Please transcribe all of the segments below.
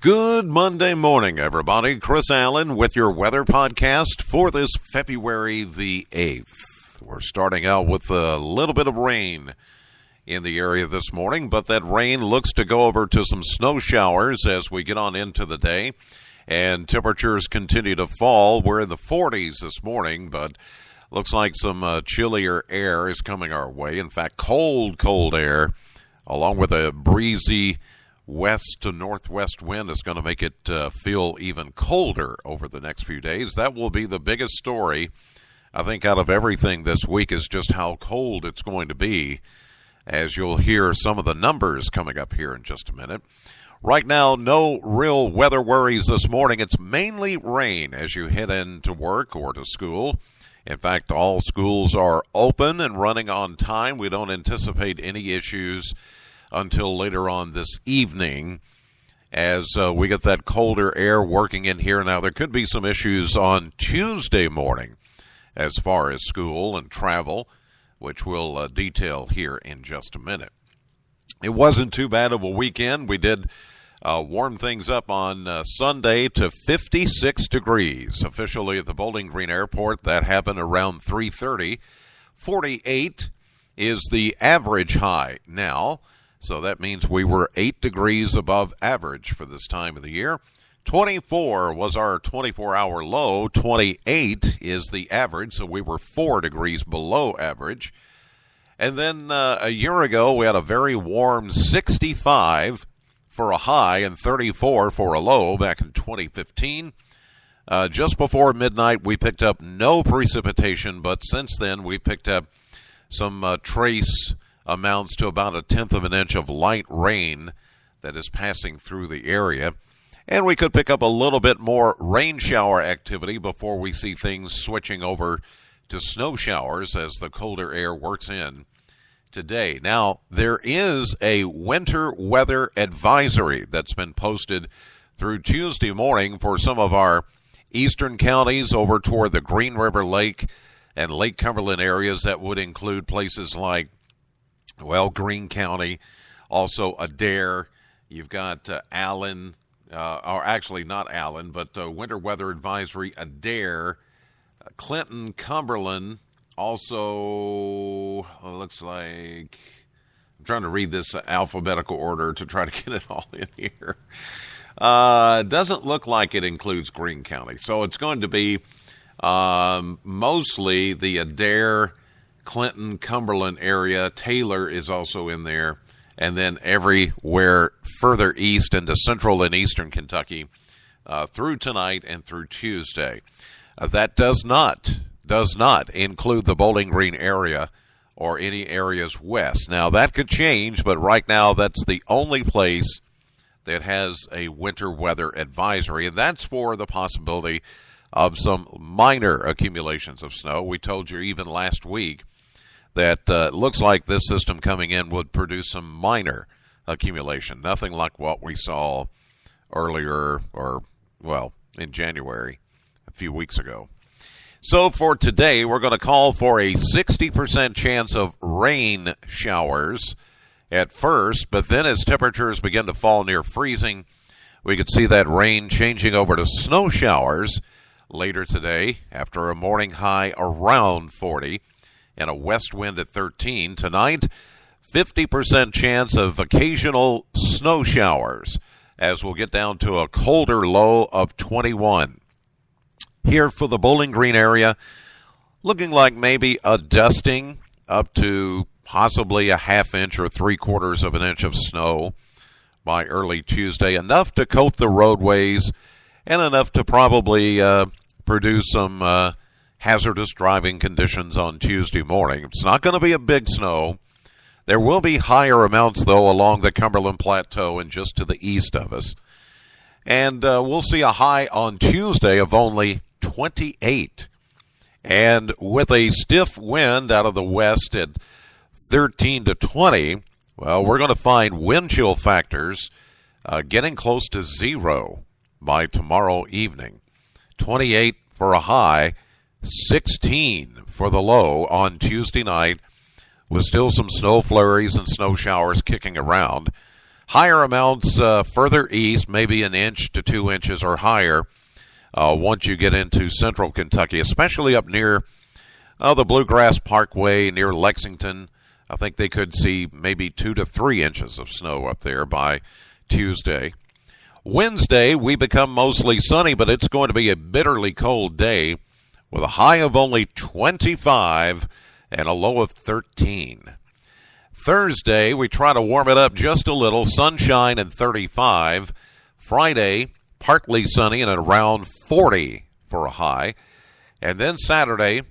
Good Monday morning, everybody. Chris Allen with your weather podcast for this February the 8th. We're starting out with a little bit of rain in the area this morning, but that rain looks to go over to some snow showers as we get on into the day, and temperatures continue to fall. We're in the 40s this morning, but looks like some chillier air is coming our way. In fact, cold air, along with a breezy west to northwest wind, is going to make it feel even colder over the next few days. That will be the biggest story, I think, out of everything this week, is just how cold it's going to be, as you'll hear some of the numbers coming up here in just a minute. Right now, no real weather worries this morning. It's mainly rain as you head into work or to school. In fact, all schools are open and running on time. We don't anticipate any issues until later on this evening as we get that colder air working in here. Now, there could be some issues on Tuesday morning as far as school and travel, which we'll detail here in just a minute. It wasn't too bad of a weekend. We did warm things up on Sunday to 56 degrees officially at the Bowling Green Airport. That happened around 3:30. 48 is the average high now. So that means we were 8 degrees above average for this time of the year. 24 was our 24-hour low. 28 is the average, so we were 4 degrees below average. And then a year ago, we had a very warm 65 for a high and 34 for a low back in 2015. Just before midnight, we picked up no precipitation, but since then, we picked up some trace amounts to about 1/10 of an inch of light rain that is passing through the area. And we could pick up a little bit more rain shower activity before we see things switching over to snow showers as the colder air works in today. Now, there is a winter weather advisory that's been posted through Tuesday morning for some of our eastern counties over toward the Green River Lake and Lake Cumberland areas. That would include places like, well, Greene County, also Adair. You've got Allen, or actually not Allen, but winter weather advisory, Adair, Clinton, Cumberland. Also, looks like, I'm trying to read this alphabetical order to try to get it all in here. Doesn't look like it includes Greene County. So it's going to be mostly the Adair, Clinton, Cumberland area. Taylor is also in there. And then everywhere further east into central and eastern Kentucky through tonight and through Tuesday. That does not include the Bowling Green area or any areas west. Now, that could change, but right now that's the only place that has a winter weather advisory, and that's for the possibility of some minor accumulations of snow. We told you even last week that it looks like this system coming in would produce some minor accumulation, nothing like what we saw earlier in January a few weeks ago. So for today, we're going to call for a 60% chance of rain showers at first, but then as temperatures begin to fall near freezing, we could see that rain changing over to snow showers later today after a morning high around 40 and a west wind at 13. Tonight, 50% chance of occasional snow showers as we'll get down to a colder low of 21. Here for the Bowling Green area, looking like maybe a dusting up to possibly a half inch or 3/4 of an inch of snow by early Tuesday, enough to coat the roadways and enough to probably produce some hazardous driving conditions on Tuesday morning. It's not going to be a big snow. There will be higher amounts, though, along the Cumberland Plateau and just to the east of us. And we'll see a high on Tuesday of only 28. And with a stiff wind out of the west at 13 to 20, well, we're going to find wind chill factors getting close to zero by tomorrow evening. 28 for a high, 16 for the low on Tuesday night, with still some snow flurries and snow showers kicking around. Higher amounts further east, maybe an inch to 2 inches or higher once you get into central Kentucky, especially up near the Bluegrass Parkway near Lexington. I think they could see maybe 2 to 3 inches of snow up there by Tuesday. Wednesday, we become mostly sunny, but it's going to be a bitterly cold day with a high of only 25 and a low of 13. Thursday, we try to warm it up just a little, sunshine and 35. Friday, partly sunny and around 40 for a high. And then Saturday,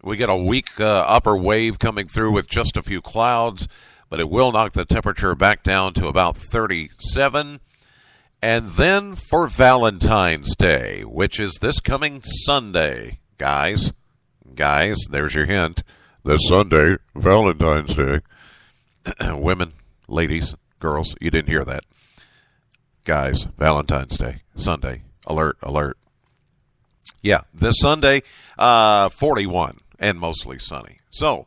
we get a weak upper wave coming through with just a few clouds, but it will knock the temperature back down to about 37. And then for Valentine's Day, which is this coming Sunday, guys, there's your hint. This Sunday, Valentine's Day. Women, ladies, girls, you didn't hear that. Guys, Valentine's Day, Sunday, alert, alert. Yeah, this Sunday, 41 and mostly sunny. So,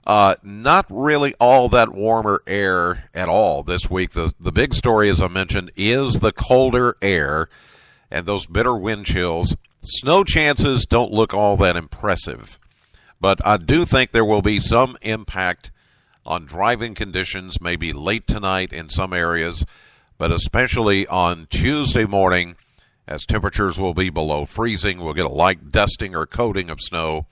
not really all that warmer air at all this week. The big story, as I mentioned, is the colder air and those bitter wind chills. Snow chances don't look all that impressive, but I do think there will be some impact on driving conditions, maybe late tonight in some areas, but especially on Tuesday morning as temperatures will be below freezing. We'll get a light dusting or coating of snow,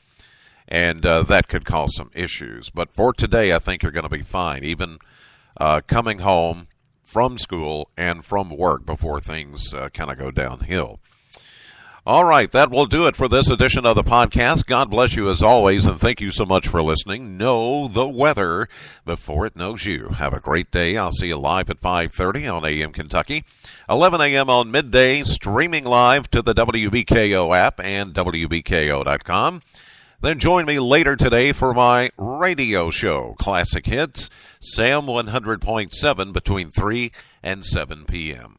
and that could cause some issues. But for today, I think you're going to be fine, even coming home from school and from work before things kind of go downhill. All right, that will do it for this edition of the podcast. God bless you as always, and thank you so much for listening. Know the weather before it knows you. Have a great day. I'll see you live at 5:30 on AM Kentucky, 11 a.m. on midday, streaming live to the WBKO app and WBKO.com. Then join me later today for my radio show, Classic Hits, Sam 100.7, between 3 and 7 p.m.